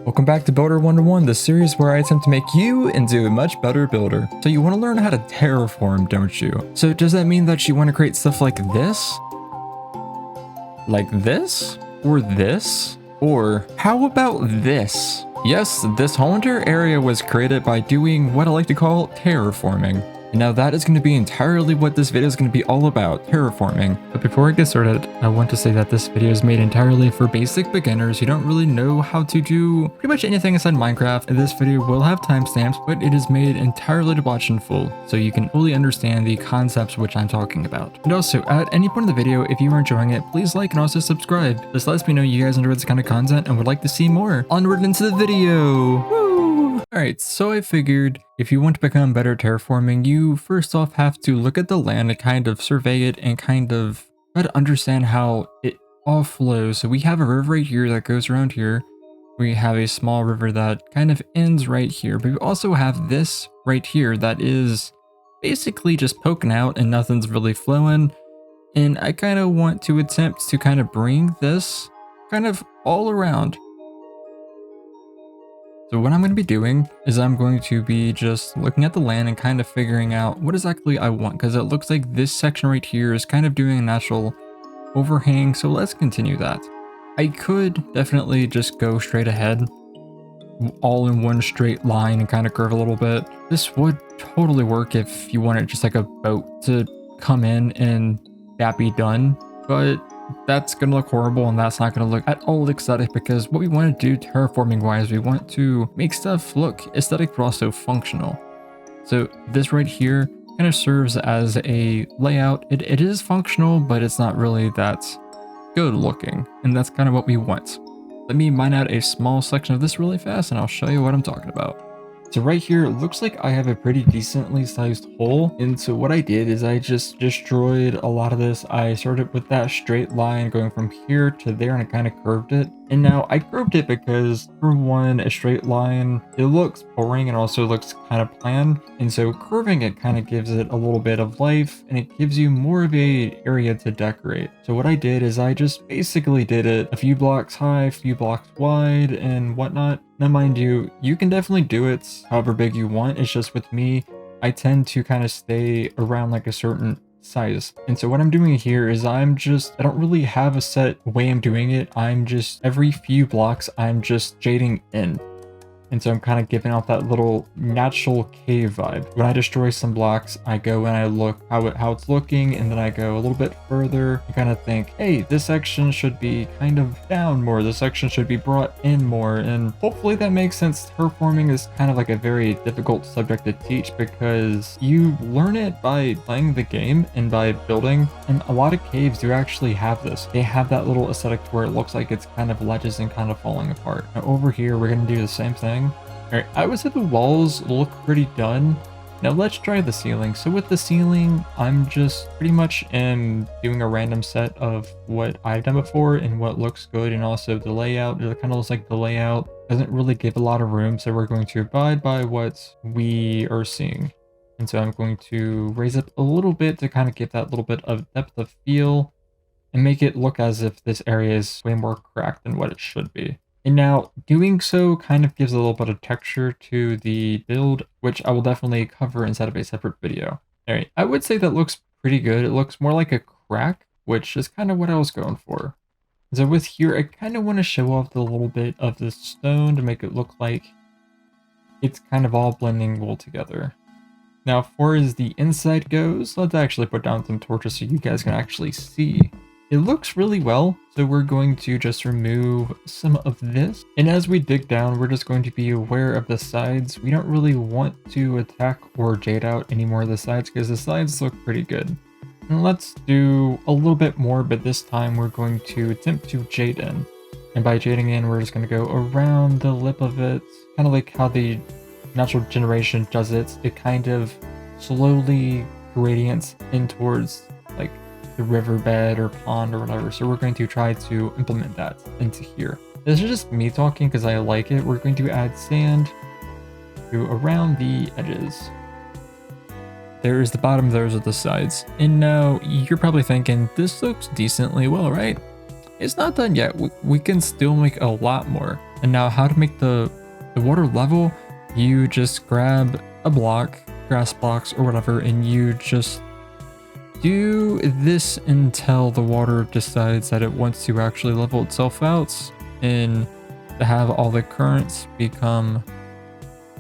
Welcome back to Builder 101, the series where I attempt to make you into a much better builder. So you want to learn how to terraform, don't you? So does that mean that you want to create stuff like this? Like this? Or this? Or how about this? Yes, this whole entire area was created by doing what I like to call terraforming. And now that is going to be entirely what this video is going to be all about, terraforming. But before I get started, I want to say that this video is made entirely for basic beginners who don't really know how to do pretty much anything inside Minecraft. And this video will have timestamps, but it is made entirely to watch in full, so you can fully understand the concepts which I'm talking about. And also, at any point in the video, if you are enjoying it, please like and also subscribe. This lets me know you guys enjoy this kind of content and would like to see more. Onward into the video! Woo! Alright, so I figured if you want to become better at terraforming, you first off have to look at the land and kind of survey it and kind of try to understand how it all flows. So we have a river right here that goes around here. We have a small river that kind of ends right here, but we also have this right here that is basically just poking out and nothing's really flowing. And I kind of want to attempt to kind of bring this kind of all around. So what I'm going to be doing is I'm going to be just looking at the land and kind of figuring out what exactly I want, because it looks like this section right here is kind of doing a natural overhang. So let's continue that. I could definitely just go straight ahead, all in one straight line and kind of curve a little bit. This would totally work if you wanted just like a boat to come in and that be done, but that's gonna look horrible and that's not gonna look at all aesthetic, because what we want to do terraforming wise, we want to make stuff look aesthetic but also functional. So this right here kind of serves as a layout. It is functional, but it's not really that good looking, and that's kind of what we want. Let me mine out a small section of this really fast and I'll show you what I'm talking about. So right here, it looks like I have a pretty decently sized hole. And so what I did is I just destroyed a lot of this. I started with that straight line going from here to there and I kind of curved it. And now I curved it because, for one, a straight line, it looks boring and also looks kind of planned. And so curving it kind of gives it a little bit of life and it gives you more of a area to decorate. So what I did is I just basically did it a few blocks high, a few blocks wide and whatnot. Now mind you, you can definitely do it however big you want. It's just with me, I tend to kind of stay around like a certain size. And so what I'm doing here is I don't really have a set way I'm doing it. I'm just, every few blocks, I'm just shading in. And so I'm kind of giving out that little natural cave vibe. When I destroy some blocks, I go and I look how it's looking, and then I go a little bit further and kind of think, hey, this section should be kind of down more. This section should be brought in more. And hopefully that makes sense. Terraforming is kind of like a very difficult subject to teach because you learn it by playing the game and by building. And a lot of caves do actually have this. They have that little aesthetic to where it looks like it's kind of ledges and kind of falling apart. Now over here, we're going to do the same thing. Alright, I would say the walls look pretty done. Now let's try the ceiling. So with the ceiling, I'm just pretty much doing a random set of what I've done before and what looks good, and also the layout. It kind of looks like the layout doesn't really give a lot of room, so we're going to abide by what we are seeing. And so I'm going to raise up a little bit to kind of give that little bit of depth of feel and make it look as if this area is way more cracked than what it should be. And now doing so kind of gives a little bit of texture to the build, which I will definitely cover inside of a separate video. All right, I would say that looks pretty good. It looks more like a crack, which is kind of what I was going for. So with here, I kind of want to show off the little bit of the stone to make it look like it's kind of all blending well together. Now, as far as the inside goes, let's actually put down some torches so you guys can actually see. It looks really well, so we're going to just remove some of this. And as we dig down, we're just going to be aware of the sides. We don't really want to attack or jade out any more of the sides because the sides look pretty good. And let's do a little bit more, but this time we're going to attempt to jade in. And by jading in, we're just going to go around the lip of it, kind of like how the natural generation does it. It kind of slowly gradients in towards like the riverbed or pond or whatever. So we're going to try to implement that into here. This is just me talking because I like it. We're going to add sand to around the edges. There's the bottom, those are the sides. And now you're probably thinking, this looks decently well, right? It's not done yet. We can still make a lot more. And now how to make the water level, you just grab a block, grass blocks or whatever, and you just do this until the water decides that it wants to actually level itself out and to have all the currents become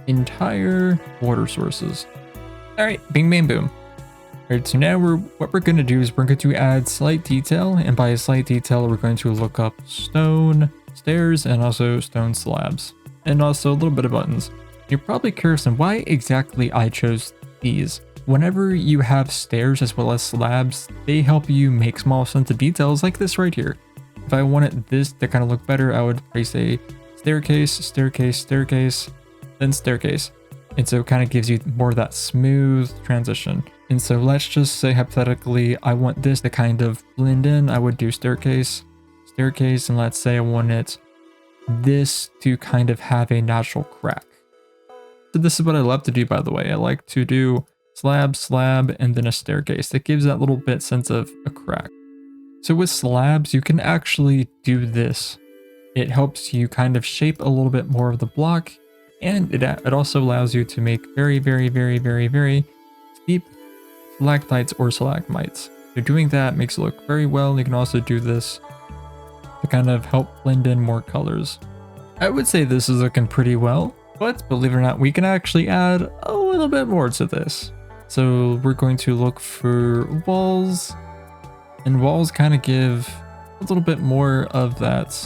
entire water sources. All right, bing, bang, boom. All right, so now what we're going to do is we're going to add slight detail, and by slight detail, we're going to look up stone stairs and also stone slabs, and also a little bit of buttons. You're probably curious on why exactly I chose these. Whenever you have stairs as well as slabs, they help you make small sense of details like this right here. If I wanted this to kind of look better, I would place a staircase, staircase, staircase, then staircase. And so it kind of gives you more of that smooth transition. And so let's just say hypothetically, I want this to kind of blend in. I would do staircase, staircase, and let's say I wanted this to kind of have a natural crack. So this is what I love to do, by the way. I like to do slab, slab, and then a staircase. That gives that little bit sense of a crack. So with slabs, you can actually do this. It helps you kind of shape a little bit more of the block, and it also allows you to make very, very, very, very, very steep stalactites or stalagmites. So doing that makes it look very well. You can also do this to kind of help blend in more colors. I would say this is looking pretty well, but believe it or not, we can actually add a little bit more to this. So we're going to look for walls, and walls kind of give a little bit more of that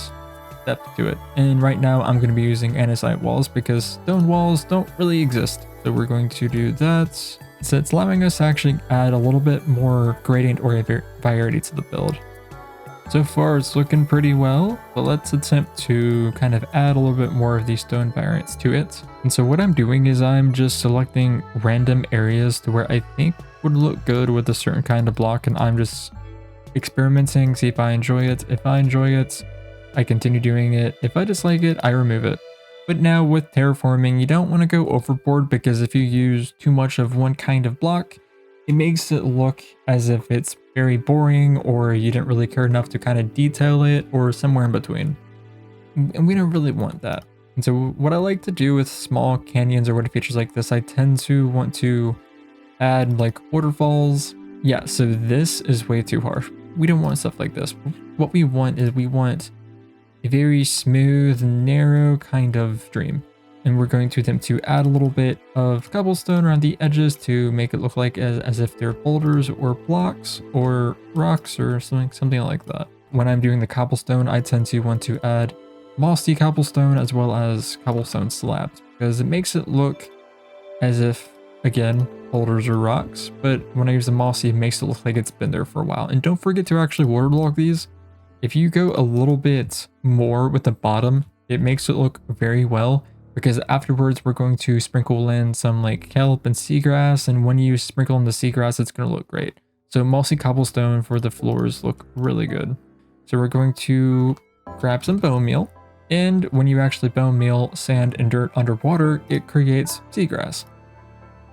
depth to it. And right now I'm going to be using andesite walls because stone walls don't really exist. So we're going to do that. So it's allowing us to actually add a little bit more gradient or variety to the build. So far it's looking pretty well, but let's attempt to kind of add a little bit more of these stone variants to it. And so what I'm doing is I'm just selecting random areas to where I think would look good with a certain kind of block, and I'm just experimenting, see if I enjoy it. If I enjoy it, I continue doing it. If I dislike it, I remove it. But now with terraforming, you don't want to go overboard, because if you use too much of one kind of block, it makes it look as if it's very boring, or you didn't really care enough to kind of detail it, or somewhere in between. And we don't really want that. And so what I like to do with small canyons or water features like this, I tend to want to add like waterfalls. Yeah, so this is way too harsh. We don't want stuff like this. What we want is we want a very smooth, narrow kind of stream. And we're going to attempt to add a little bit of cobblestone around the edges to make it look like as if they're boulders or blocks or rocks or something like that. When I'm doing the cobblestone, I tend to want to add mossy cobblestone as well as cobblestone slabs, because it makes it look as if, again, boulders or rocks. But when I use the mossy, it makes it look like it's been there for a while. And don't forget to actually waterlog these. If you go a little bit more with the bottom, it makes it look very well, because afterwards we're going to sprinkle in some like kelp and seagrass, and when you sprinkle in the seagrass, it's going to look great. So mossy cobblestone for the floors look really good. So we're going to grab some bone meal, and when you actually bone meal sand and dirt underwater, it creates seagrass.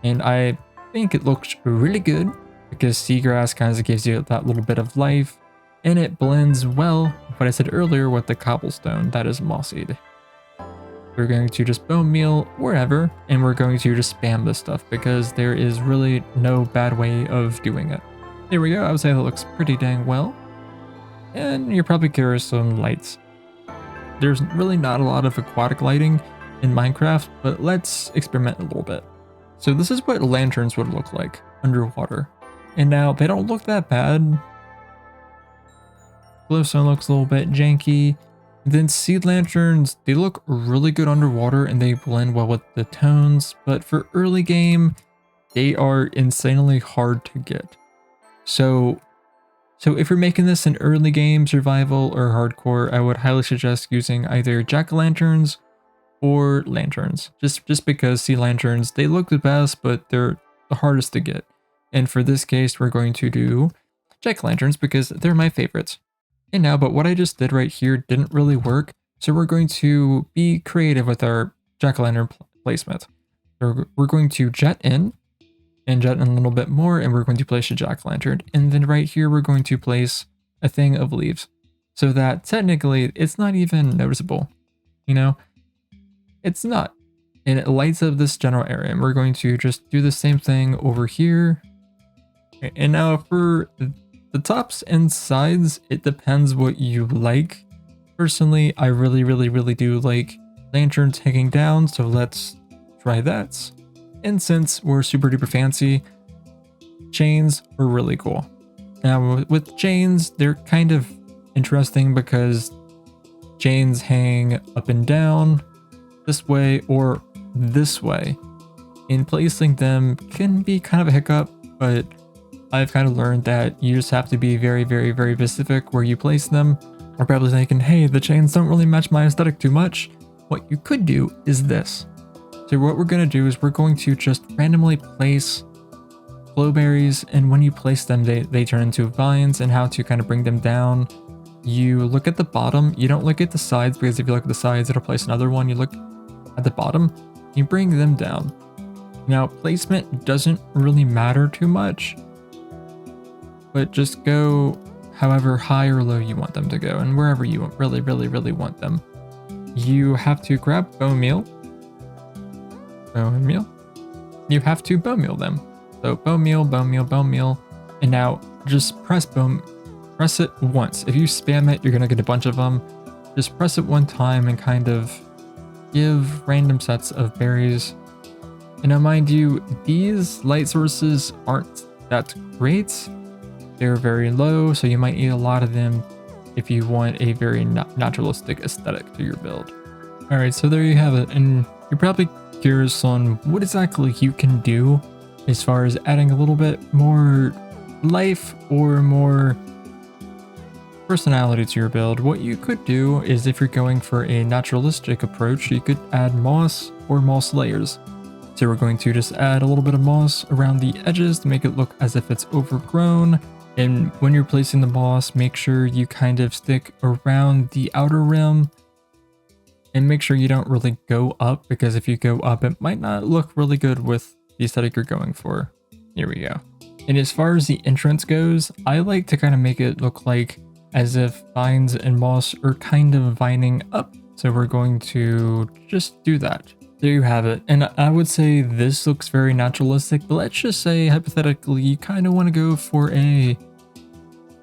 And I think it looks really good because seagrass kind of gives you that little bit of life, and it blends well, what I said earlier, with the cobblestone that is mossied. We're going to just bone meal wherever, and we're going to just spam this stuff because there is really no bad way of doing it. There we go. I would say that looks pretty dang well. And you're probably curious on lights. There's really not a lot of aquatic lighting in Minecraft, but let's experiment a little bit. So this is what lanterns would look like underwater. And now they don't look that bad. Glowstone looks a little bit janky. Then sea lanterns, they look really good underwater and they blend well with the tones, but for early game, they are insanely hard to get. So if you're making this in early game, survival, or hardcore, I would highly suggest using either jack-o'-lanterns or lanterns. Just because sea lanterns, they look the best, but they're the hardest to get. And for this case, we're going to do jack-o'-lanterns because they're my favorites. And now, but what I just did right here didn't really work, so we're going to be creative with our jack-o'-lantern placement. So we're going to jet in, and jet in a little bit more, and we're going to place a jack-o'-lantern. And then right here, we're going to place a thing of leaves. so that technically it's not even noticeable, you know? It's not. And it lights up this general area. And we're going to just do the same thing over here. And now for the tops and sides, it depends what you like. Personally, I really do like lanterns hanging down, so let's try that. And since we're super duper fancy, chains are really cool. Now with chains, they're kind of interesting because chains hang up and down this way or this way. And placing them can be kind of a hiccup, but I've kind of learned that you just have to be very specific where you place them. I'm probably thinking, hey, the chains don't really match my aesthetic too much. What you could do is this. So what we're going to do is we're going to just randomly place flowberries, and when you place them, they turn into vines. And how to kind of bring them down, you look at the bottom. You don't look at the sides, because if you look at the sides, it'll place another one. You look at the bottom, you bring them down. Now, placement doesn't really matter too much, but just go however high or low you want them to go, and wherever you really want them. You have to grab bone meal. You have to bone meal them. So bone meal, and now just press it once. If you spam it, you're gonna get a bunch of them. Just press it one time and kind of give random sets of berries. And now mind you, these light sources aren't that great. They're very low, so you might need a lot of them if you want a very naturalistic aesthetic to your build. Alright, so there you have it, and you're probably curious on what exactly you can do as far as adding a little bit more life or more personality to your build. What you could do is, if you're going for a naturalistic approach, you could add moss or moss layers. So we're going to just add a little bit of moss around the edges to make it look as if it's overgrown. And when you're placing the moss, make sure you kind of stick around the outer rim and make sure you don't really go up, because if you go up, it might not look really good with the aesthetic you're going for. Here we go. And as far as the entrance goes, I like to kind of make it look like as if vines and moss are kind of vining up. So we're going to just do that. There you have it. And I would say this looks very naturalistic, but let's just say hypothetically you kind of want to go for a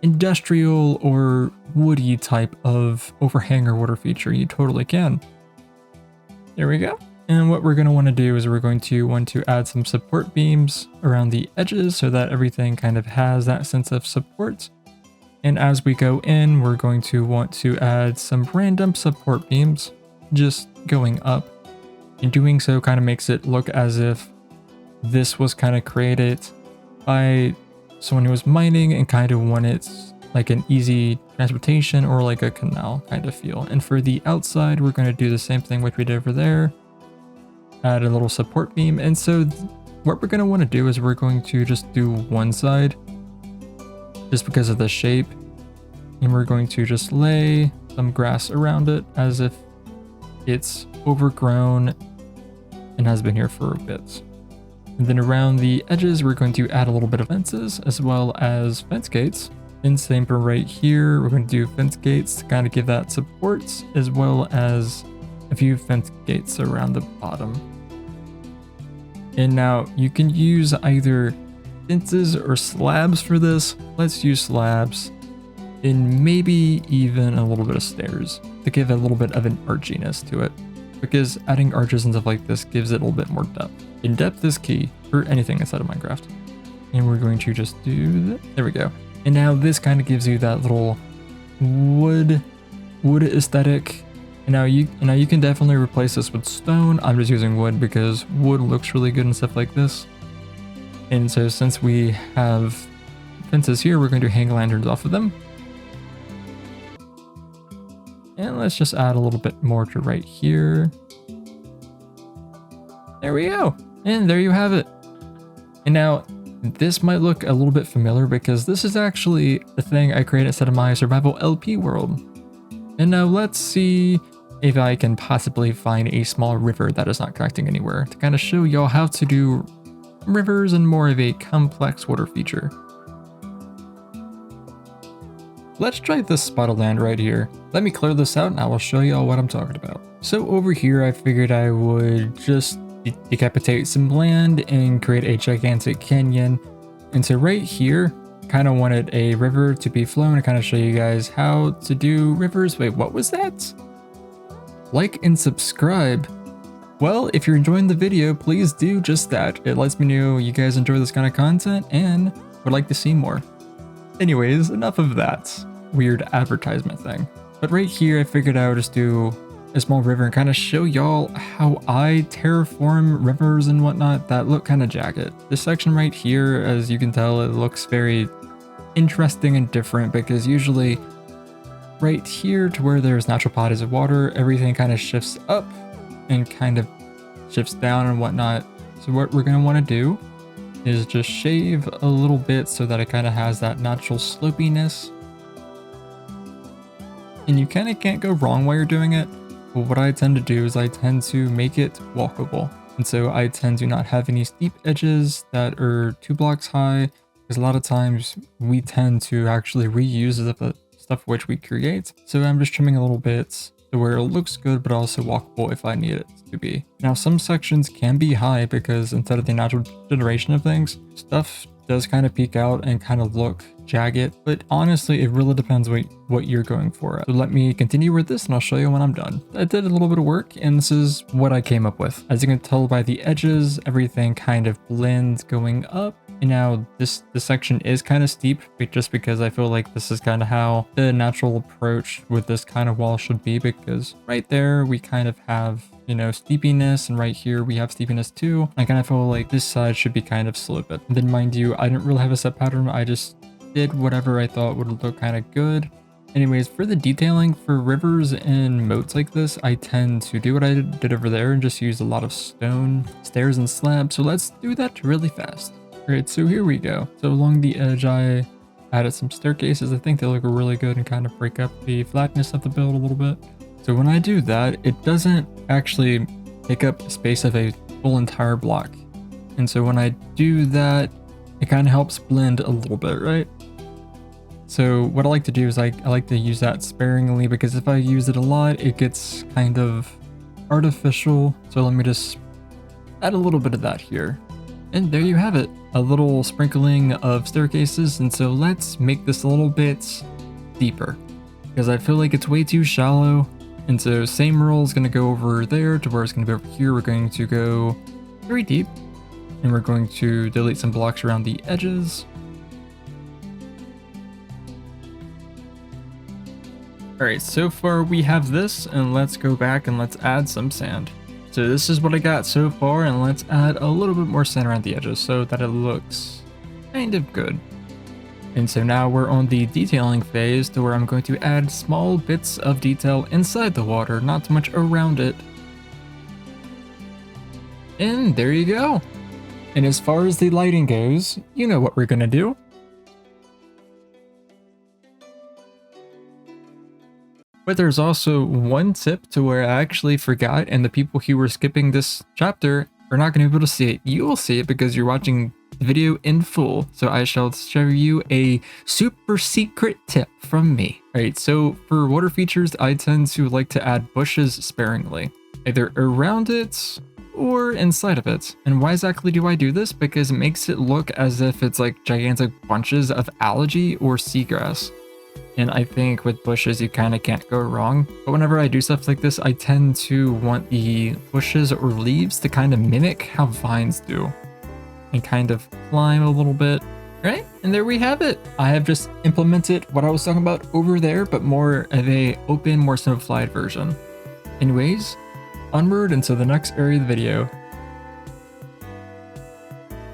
industrial or woody type of overhang or water feature. You totally can. There we go. And what we're going to want to do is we're going to want to add some support beams around the edges so that everything kind of has that sense of support. And as we go in, we're going to want to add some random support beams just going up. And doing so kind of makes it look as if this was kind of created by someone who was mining and kind of wanted like an easy transportation or like a canal kind of feel. And for the outside, we're going to do the same thing which we did over there. Add a little support beam. And so what we're going to want to do is we're going to just do one side just because of the shape. And we're going to just lay some grass around it as if it's overgrown and has been here for a bit. And then around the edges, we're going to add a little bit of fences as well as fence gates. And same for right here, we're going to do fence gates to kind of give that support, as well as a few fence gates around the bottom. And now you can use either fences or slabs for this. Let's use slabs, and maybe even a little bit of stairs to give it a little bit of an archiness to it, because adding arches and stuff like this gives it a little bit more depth. And depth is key for anything inside of Minecraft. And we're going to just do that. There we go. And now this kind of gives you that little wood aesthetic. And now you can definitely replace this with stone. I'm just using wood because wood looks really good and stuff like this. And so since we have fences here, we're going to hang lanterns off of them. And let's just add a little bit more to right here. There we go. And there you have it. And now this might look a little bit familiar because this is actually the thing I created instead of my survival LP world. And now let's see if I can possibly find a small river that is not connecting anywhere to kind of show y'all how to do rivers and more of a complex water feature. Let's try this spot of land right here. Let me clear this out and I will show you all what I'm talking about. So over here, I figured I would just decapitate some land and create a gigantic canyon. And so right here, kind of wanted a river to be flowing to kind of show you guys how to do rivers. Wait, what was that? Like and subscribe. Well, if you're enjoying the video, please do just that. It lets me know you guys enjoy this kind of content and would like to see more. Anyways, enough of that weird advertisement thing. But right here, I figured I would just do a small river and kind of show y'all how I terraform rivers and whatnot that look kind of jagged. This section right here, as you can tell, it looks very interesting and different because usually right here to where there's natural bodies of water, everything kind of shifts up and kind of shifts down and whatnot. So what we're going to want to do is just shave a little bit so that it kind of has that natural slopiness. And you kind of can't go wrong while you're doing it. But what I tend to do is I tend to make it walkable. And so I tend to not have any steep edges that are 2 blocks high, because a lot of times we tend to actually reuse the stuff which we create. So I'm just trimming a little bit to where it looks good, but also walkable if I need it to be. Now, some sections can be high because instead of the natural generation of things, stuff does kind of peek out and kind of look jagged, but honestly, it really depends what you're going for. So let me continue with this and I'll show you when I'm done. I did a little bit of work and this is what I came up with. As you can tell by the edges, everything kind of blends going up. And now this section is kind of steep, but just because I feel like this is kind of how the natural approach with this kind of wall should be, because right there we kind of have, you know, steepiness, and right here we have steepiness too. I kind of feel like this side should be kind of sloped. And then mind you, I didn't really have a set pattern. I just did whatever I thought would look kind of good. Anyways, for the detailing for rivers and moats like this, I tend to do what I did over there and just use a lot of stone, stairs, and slabs. So let's do that really fast. Alright, so here we go. So along the edge, I added some staircases. I think they look really good and kind of break up the flatness of the build a little bit. So when I do that, it doesn't actually take up space of a full entire block. And so when I do that, it kind of helps blend a little bit, right? So what I like to do is I like to use that sparingly, because if I use it a lot, it gets kind of artificial. So let me just add a little bit of that here. And there you have it, a little sprinkling of staircases. And so let's make this a little bit deeper, because I feel like it's way too shallow. And so same rule is going to go over there to where it's going to be over here. We're going to go very deep, and we're going to delete some blocks around the edges. Alright, so far we have this, and let's go back and let's add some sand. So this is what I got so far, and let's add a little bit more sand around the edges so that it looks kind of good. And so now we're on the detailing phase, to where I'm going to add small bits of detail inside the water, not too much around it. And there you go. And as far as the lighting goes, you know what we're gonna do. But there's also one tip to where I actually forgot, and the people who were skipping this chapter are not going to be able to see it. You will see it because you're watching the video in full. So I shall show you a super secret tip from me. Alright, so for water features, I tend to like to add bushes sparingly, either around it or inside of it. And why exactly do I do this? Because it makes it look as if it's like gigantic bunches of algae or seagrass. And I think with bushes, you kind of can't go wrong. But whenever I do stuff like this, I tend to want the bushes or leaves to kind of mimic how vines do and kind of climb a little bit, right? And there we have it. I have just implemented what I was talking about over there, but more of a open, more simplified version. Anyways, onward into the next area of the video.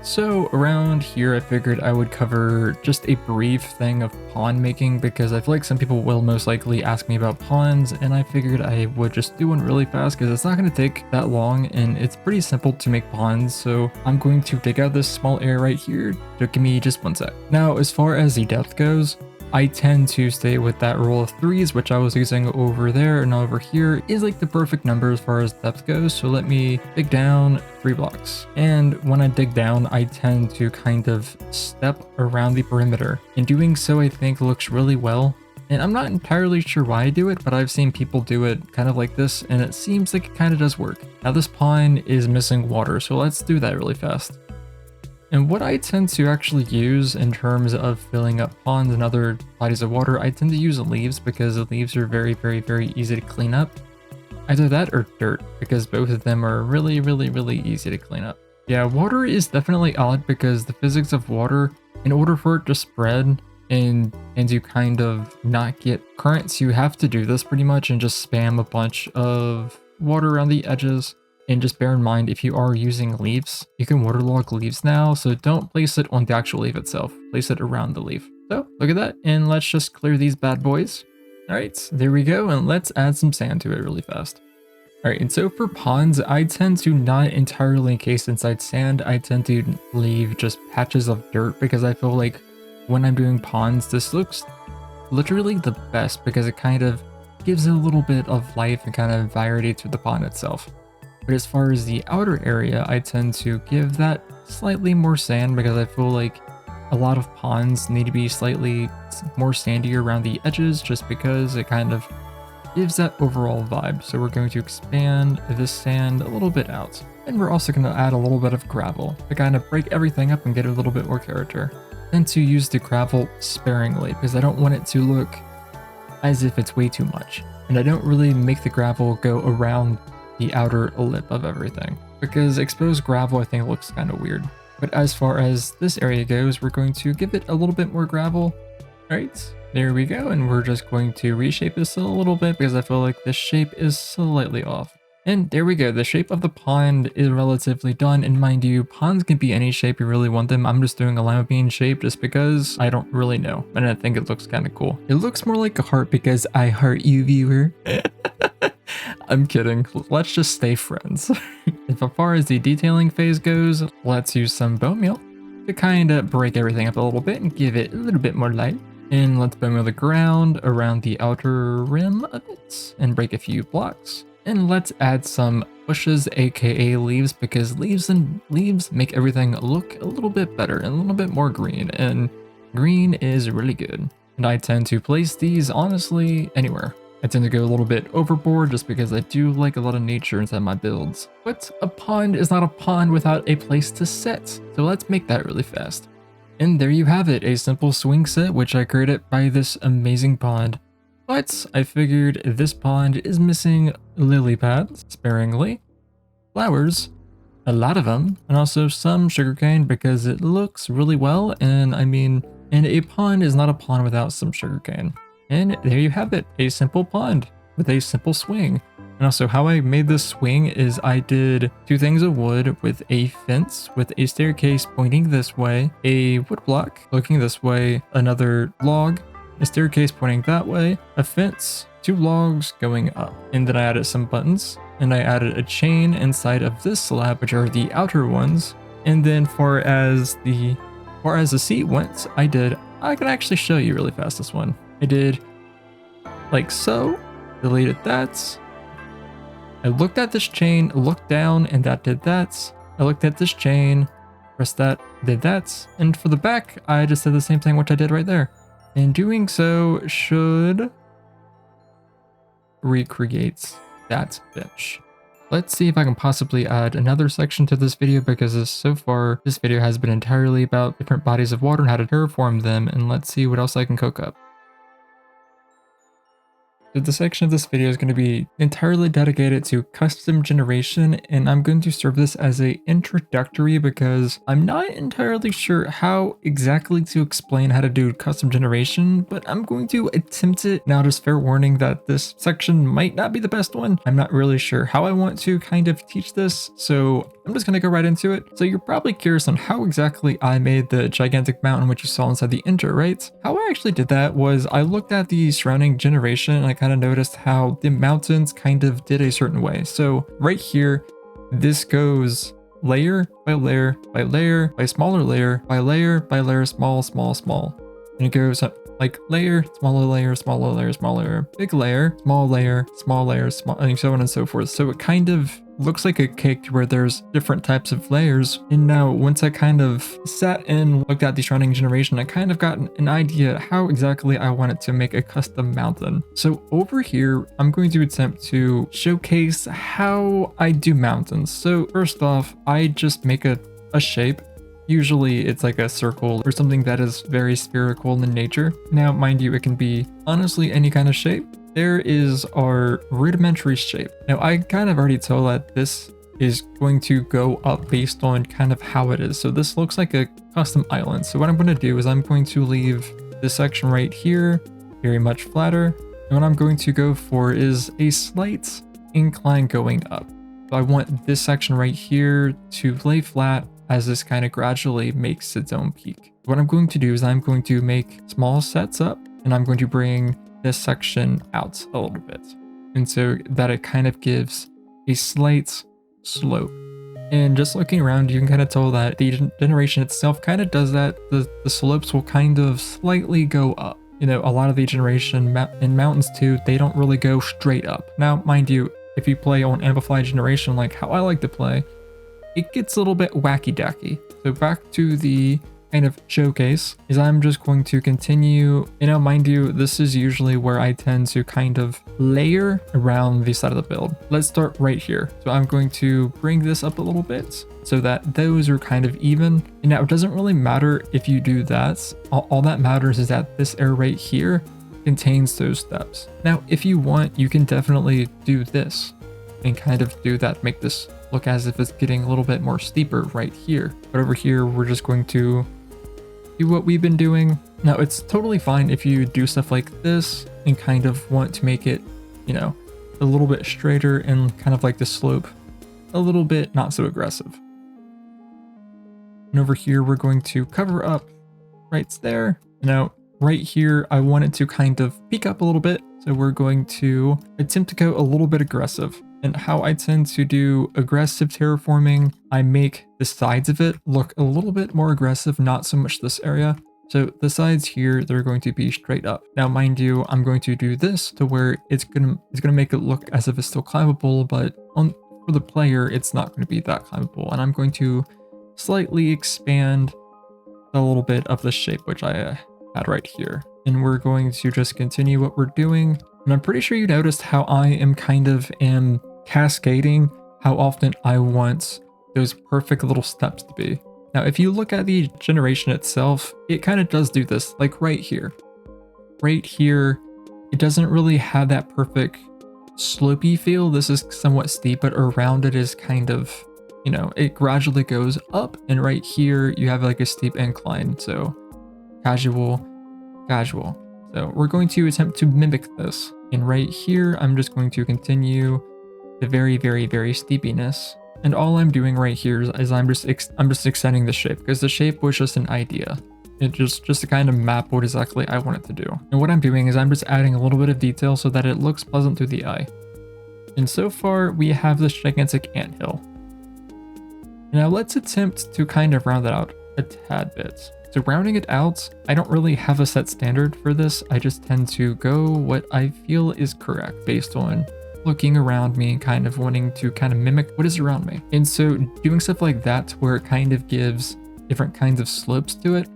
So around here, I figured I would cover just a brief thing of pond making, because I feel like some people will most likely ask me about ponds, and I figured I would just do one really fast because it's not going to take that long and it's pretty simple to make ponds. So I'm going to dig out this small area right here. So give me just one sec. Now, as far as the depth goes, I tend to stay with that rule of threes, which I was using over there, and over here is like the perfect number as far as depth goes. So let me dig down 3 blocks. And when I dig down, I tend to kind of step around the perimeter. In doing so, I think looks really well. And I'm not entirely sure why I do it, but I've seen people do it kind of like this, and it seems like it kind of does work. Now this pond is missing water, so let's do that really fast. And what I tend to actually use in terms of filling up ponds and other bodies of water, I tend to use leaves because the leaves are very, very, very easy to clean up. Either that or dirt, because both of them are really, really, really easy to clean up. Yeah, water is definitely odd because the physics of water, in order for it to spread and to kind of not get currents, you have to do this pretty much and just spam a bunch of water around the edges. And just bear in mind, if you are using leaves, you can waterlog leaves now, so don't place it on the actual leaf itself. Place it around the leaf. So, look at that, and let's just clear these bad boys. Alright, there we go, and let's add some sand to it really fast. Alright, and so for ponds, I tend to not entirely encase inside sand. I tend to leave just patches of dirt because I feel like when I'm doing ponds, this looks literally the best because it kind of gives it a little bit of life and kind of variety to the pond itself. But as far as the outer area, I tend to give that slightly more sand because I feel like a lot of ponds need to be slightly more sandy around the edges just because it kind of gives that overall vibe. So we're going to expand this sand a little bit out. And we're also going to add a little bit of gravel to kind of break everything up and get a little bit more character. And to use the gravel sparingly because I don't want it to look as if it's way too much. And I don't really make the gravel go around the outer lip of everything because exposed gravel I think looks kind of weird. But as far as this area goes, we're going to give it a little bit more gravel. Alright, there we go, and we're just going to reshape this a little bit because I feel like this shape is slightly off. And there we go, the shape of the pond is relatively done, and mind you, ponds can be any shape you really want them. I'm just doing a lima bean shape just because I don't really know, and I think it looks kind of cool. It looks more like a heart because I heart you, viewer. I'm kidding, let's just stay friends. As far as the detailing phase goes, let's use some bone meal to kind of break everything up a little bit and give it a little bit more light. And let's bone meal the ground around the outer rim of it and break a few blocks. And let's add some bushes, aka leaves, because leaves make everything look a little bit better and a little bit more green, and green is really good. And I tend to place these honestly anywhere. I tend to go a little bit overboard just because I do like a lot of nature inside my builds. But a pond is not a pond without a place to set, so let's make that really fast. And there you have it, a simple swing set which I created by this amazing pond. But I figured this pond is missing lily pads, sparingly, flowers, a lot of them, and also some sugarcane because it looks really well, and I mean, and a pond is not a pond without some sugarcane. And there you have it, a simple pond with a simple swing. And also how I made this swing is I did two things of wood with a fence with a staircase pointing this way, a wood block looking this way, another log, a staircase pointing that way, a fence, two logs going up. And then I added some buttons and I added a chain inside of this slab, which are the outer ones. And then far as the seat went, I can actually show you really fast this one. I did like so, deleted that. I looked at this chain, looked down, and that did that. I looked at this chain, pressed that, did that. And for the back, I just did the same thing which I did right there. And doing so should recreate that bench. Let's see if I can possibly add another section to this video because so far this video has been entirely about different bodies of water and how to terraform them, and let's see what else I can cook up. So the section of this video is going to be entirely dedicated to custom generation, and I'm going to serve this as a introductory because I'm not entirely sure how exactly to explain how to do custom generation, but I'm going to attempt it. Now just fair warning that this section might not be the best one. I'm not really sure how I want to kind of teach this, so I'm just going to go right into it. So you're probably curious on how exactly I made the gigantic mountain which you saw inside the intro, right? How I actually did that was I looked at the surrounding generation and I kind of noticed how the mountains kind of did a certain way. So right here, this goes layer by layer by layer by smaller layer by layer by layer, small, small, small. And it goes up like layer, smaller layer, smaller layer, smaller layer, big layer, small layer, small layer, small, and so on and so forth. So it kind of looks like a cake where there's different types of layers. And now once I kind of sat and looked at the surrounding generation, I kind of got an idea how exactly I wanted to make a custom mountain. So over here, I'm going to attempt to showcase how I do mountains. So first off, I just make a shape. Usually it's like a circle or something that is very spherical in nature. Now, mind you, it can be honestly any kind of shape. There is our rudimentary shape. Now, I kind of already told that this is going to go up based on kind of how it is. So this looks like a custom island. So what I'm going to do is I'm going to leave this section right here very much flatter. And what I'm going to go for is a slight incline going up. So I want this section right here to lay flat as this kind of gradually makes its own peak. What I'm going to do is I'm going to make small sets up and I'm going to bring this section out a little bit. And so that it kind of gives a slight slope. And just looking around, you can kind of tell that the generation itself kind of does that. The slopes will kind of slightly go up. You know, a lot of the generation in mountains too, they don't really go straight up. Now, mind you, if you play on amplified generation like how I like to play, it gets a little bit wacky-dacky. So back to the kind of showcase is I'm just going to continue, you know, mind you, this is usually where I tend to kind of layer around the side of the build. Let's start right here. So I'm going to bring this up a little bit so that those are kind of even. And now it doesn't really matter if you do that. All that matters is that this area right here contains those steps. Now, if you want, you can definitely do this and kind of do that, make this look as if it's getting a little bit more steeper right here. But over here, we're just going to do what we've been doing. Now, it's totally fine if you do stuff like this and kind of want to make it, you know, a little bit straighter and kind of like the slope a little bit not so aggressive. And over here, we're going to cover up right there. Now, right here, I want it to kind of peak up a little bit. So we're going to attempt to go a little bit aggressive. And how I tend to do aggressive terraforming, I make the sides of it look a little bit more aggressive, not so much this area. So the sides here, they're going to be straight up. Now, mind you, I'm going to do this to where it's gonna make it look as if it's still climbable, but for the player, it's not going to be that climbable. And I'm going to slightly expand a little bit of the shape, which I had right here. And we're going to just continue what we're doing. And I'm pretty sure you noticed how I am kind of cascading how often I want those perfect little steps to be. Now, if you look at the generation itself, it kind of does do this, like right here. Right here, it doesn't really have that perfect slopey feel. This is somewhat steep, but around it is kind of, you know, it gradually goes up. And right here, you have like a steep incline. So casual. So we're going to attempt to mimic this. And right here, I'm just going to continue the very, very, very steepiness. And all I'm doing right here is I'm just extending the shape because the shape was just an idea. It just to kind of map what exactly I want it to do. And what I'm doing is I'm just adding a little bit of detail so that it looks pleasant to the eye. And so far we have this gigantic anthill. Now let's attempt to kind of round that out a tad bit. So rounding it out, I don't really have a set standard for this. I just tend to go what I feel is correct based on looking around me and kind of wanting to kind of mimic what is around me. And so doing stuff like that where it kind of gives different kinds of slopes to it,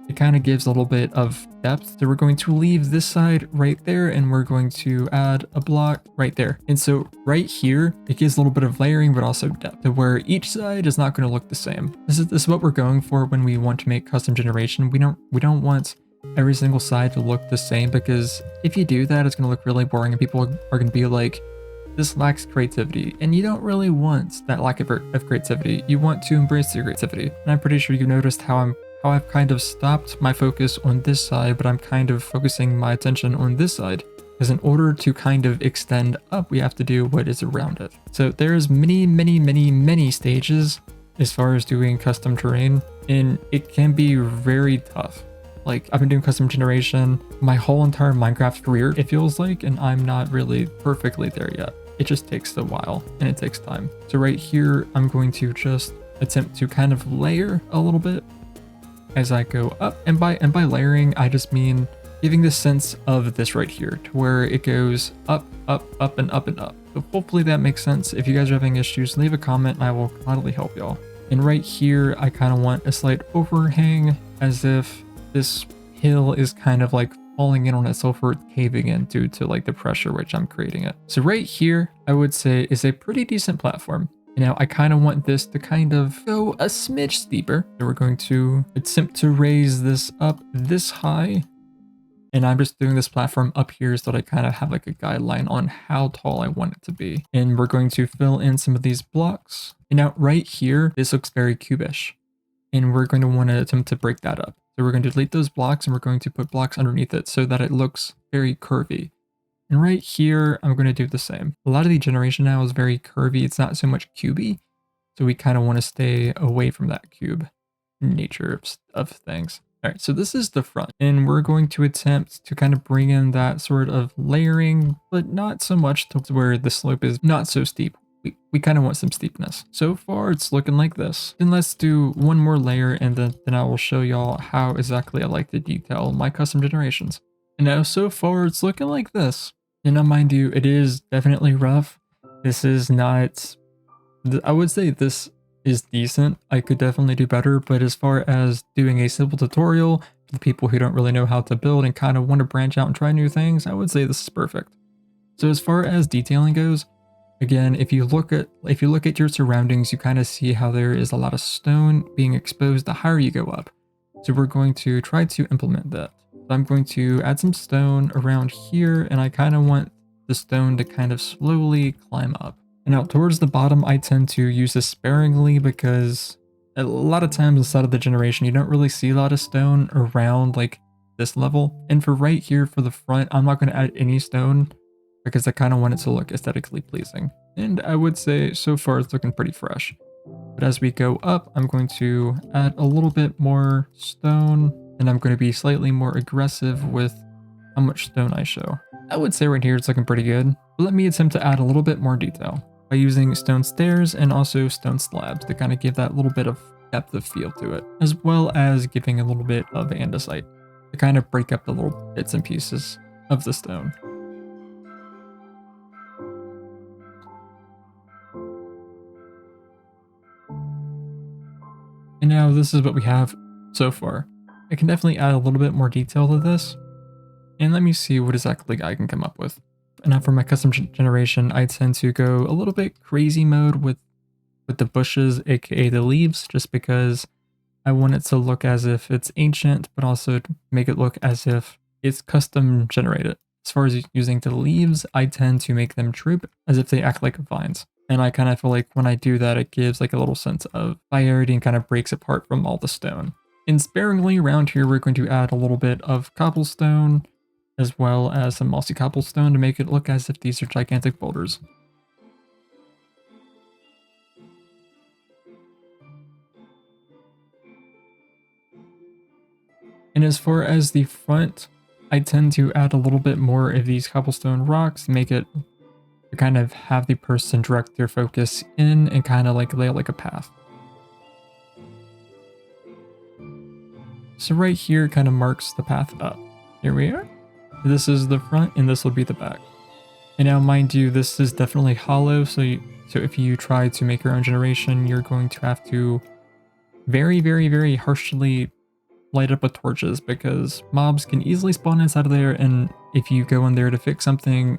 it kind of gives a little bit of depth. So we're going to leave this side right there and we're going to add a block right there. And so right here, it gives a little bit of layering, but also depth to where each side is not going to look the same. This is what we're going for when we want to make custom generation. We don't want every single side to look the same, because if you do that, it's going to look really boring and people are going to be like, this lacks creativity, and you don't really want that lack of creativity. You want to embrace your creativity. And I'm pretty sure you noticed how I've kind of stopped my focus on this side, but I'm kind of focusing my attention on this side. Because in order to kind of extend up, we have to do what is around it. So there's many stages as far as doing custom terrain, and it can be very tough. Like, I've been doing custom generation my whole entire Minecraft career, it feels like, and I'm not really perfectly there yet. It just takes a while and it takes time. So right here, I'm going to just attempt to kind of layer a little bit. as I go up. And by layering, I just mean giving the sense of this right here to where it goes up, up, up, and up and up. So hopefully that makes sense. If you guys are having issues, leave a comment and I will gladly help y'all. And right here, I kind of want a slight overhang as if this hill is kind of like falling in on itself or caving in due to like the pressure which I'm creating it. So right here, I would say is a pretty decent platform. Now I kind of want this to kind of go a smidge steeper. So we're going to attempt to raise this up this high. And I'm just doing this platform up here so that I kind of have like a guideline on how tall I want it to be. And we're going to fill in some of these blocks. And now right here, this looks very cubish. And we're going to want to attempt to break that up. So we're going to delete those blocks and we're going to put blocks underneath it so that it looks very curvy. And right here, I'm going to do the same. A lot of the generation now is very curvy. It's not so much cubey. So we kind of want to stay away from that cube nature of things. All right, so this is the front, and we're going to attempt to kind of bring in that sort of layering, but not so much to where the slope is not so steep. We kind of want some steepness. So far, it's looking like this. Then let's do one more layer, and then I will show y'all how exactly I like to detail my custom generations. And now, so far, it's looking like this. And now, mind you, it is definitely rough. This is not... I would say this is decent. I could definitely do better, but as far as doing a simple tutorial for the people who don't really know how to build and kind of want to branch out and try new things, I would say this is perfect. So as far as detailing goes, again, if you look at your surroundings, you kind of see how there is a lot of stone being exposed the higher you go up. So we're going to try to implement that. So I'm going to add some stone around here, and I kind of want the stone to kind of slowly climb up. And now towards the bottom, I tend to use this sparingly because a lot of times inside of the generation, you don't really see a lot of stone around like this level. And for right here for the front, I'm not going to add any stone because I kind of want it to look aesthetically pleasing. And I would say so far it's looking pretty fresh. But as we go up, I'm going to add a little bit more stone, and I'm going to be slightly more aggressive with how much stone I show. I would say right here it's looking pretty good, but let me attempt to add a little bit more detail by using stone stairs and also stone slabs to kind of give that little bit of depth of feel to it, as well as giving a little bit of andesite to kind of break up the little bits and pieces of the stone. And now this is what we have so far. I can definitely add a little bit more detail to this, and let me see what exactly I can come up with. And now for my custom generation, I tend to go a little bit crazy mode with the bushes, aka the leaves, just because I want it to look as if it's ancient, but also to make it look as if it's custom generated. As far as using the leaves, I tend to make them droop as if they act like vines. And I kind of feel like when I do that, it gives like a little sense of variety and kind of breaks apart from all the stone. And sparingly around here, we're going to add a little bit of cobblestone, as well as some mossy cobblestone to make it look as if these are gigantic boulders. And as far as the front, I tend to add a little bit more of these cobblestone rocks, make it to kind of have the person direct their focus in and kind of like lay out like a path. So right here kind of marks the path up. Here we are. This is the front and this will be the back. And now mind you, this is definitely hollow, so if you try to make your own generation, you're going to have to very, very, very harshly light up with torches because mobs can easily spawn inside of there, and if you go in there to fix something,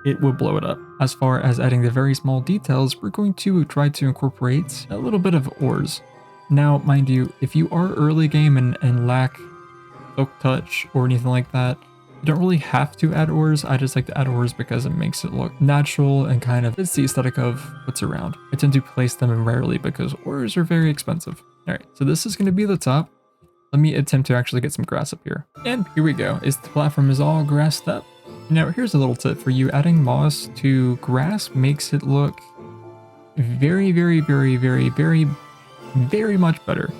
it will blow it up. As far as adding the very small details, we're going to try to incorporate a little bit of ores. Now, mind you, if you are early game and lack Silk Touch or anything like that, you don't really have to add ores. I just like to add ores because it makes it look natural and kind of fits the aesthetic of what's around. I tend to place them rarely because ores are very expensive. All right, so this is going to be the top. Let me attempt to actually get some grass up here. And here we go. The platform is all grassed up. Now, here's a little tip for you. Adding moss to grass makes it look very, very, very, very, very, very much better.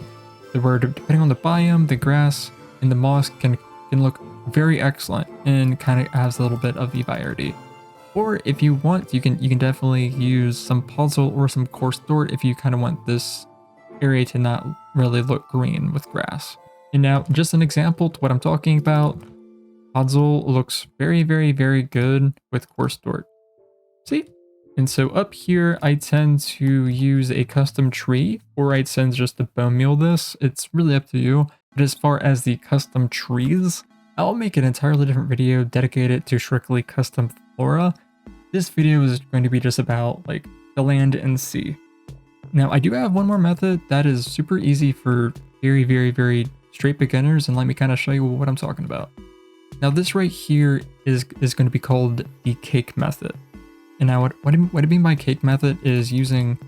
The word, depending on the biome, the grass and the moss can look very excellent and kind of adds a little bit of the variety. Or if you want, you can definitely use some puzzle or some coarse dirt if you kind of want this area to not really look green with grass. And now, just an example to what I'm talking about, Podzol looks very, very, very good with coarse dork. See? And so up here, I tend to use a custom tree, or I tend just to bone meal this. It's really up to you. But as far as the custom trees, I'll make an entirely different video dedicated to strictly custom flora. This video is going to be just about like the land and sea. Now, I do have one more method that is super easy for very, very, very straight beginners, and let me kind of show you what I'm talking about. Now, this right here is going to be called the cake method. And now what I mean by cake method is using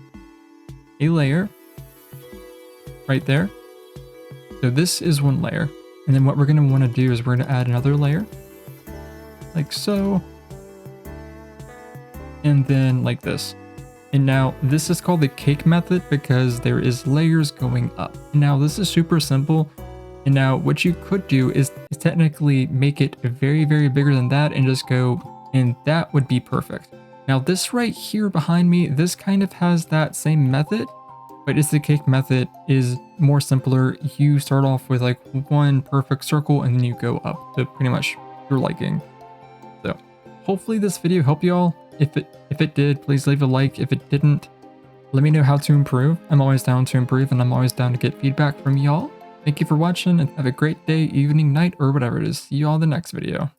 a layer right there. So this is one layer. And then what we're going to want to do is we're going to add another layer like so. And then like this. And now this is called the cake method because there is layers going up. Now this is super simple. And now what you could do is technically make it very, very bigger than that and just go, and that would be perfect. Now this right here behind me, this kind of has that same method, but it's the cake method is more simpler. You start off with like one perfect circle and then you go up to pretty much your liking. So hopefully this video helped y'all. If it did, please leave a like. If it didn't, let me know how to improve. I'm always down to improve and I'm always down to get feedback from y'all. Thank you for watching and have a great day, evening, night, or whatever it is. See you all in the next video.